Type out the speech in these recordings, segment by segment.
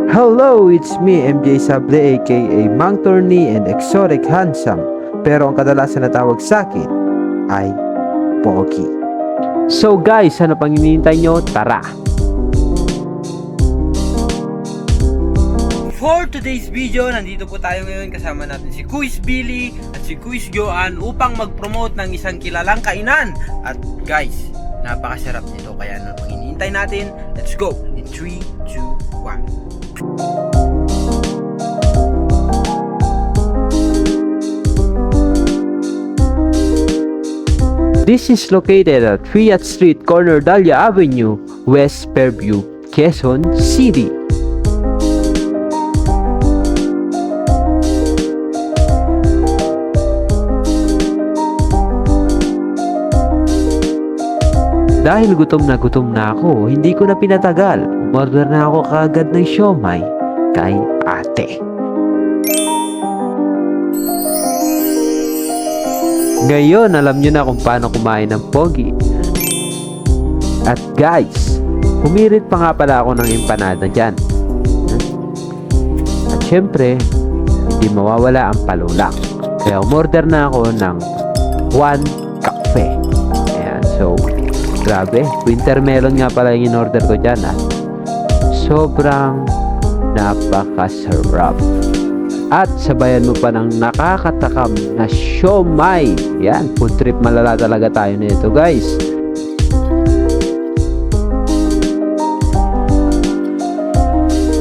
Hello, it's me, MJ Sable aka Mang Torni and Exotic Handsome. Pero ang kadalasan na tawag sa akin ay Pogi. So guys, ano pang hinihintay nyo? Tara! For today's video, nandito po tayo ngayon kasama natin si Kuis Billy at si Kuis Joan upang mag-promote ng isang kilalang kainan. At guys, napakasarap nito, kaya ano pang hinihintay natin? Let's go! In 3, 2, 1. This is located at Fiat Street, corner Dahlia Avenue, West Fairview, Quezon City. Dahil gutom na ako, hindi ko na pinatagal. Umorder na ako kaagad ng siomai kay ate. Ngayon, alam nyo na kung paano kumain ng pogi. At guys, humirit pa nga pala ako ng empanada dyan. At syempre, hindi mawawala ang palulak. Kaya umorder na ako ng One Cafe. Ayan, so grabe, winter melon nga pala yung in-order ko dyan Sobrang napakasarap. At sabayan mo pa ng nakakatakam na siomai. Yan, food trip malala talaga tayo nito guys.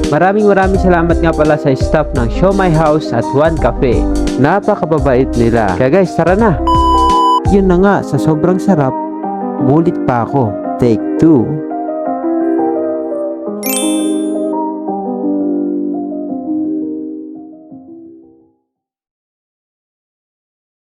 Maraming salamat nga pala sa staff ng Siomai House at One Cafe. Napakababait nila. Kaya guys, tara na. Yun na nga, sa sobrang sarap, mulit pa ako. Take 2.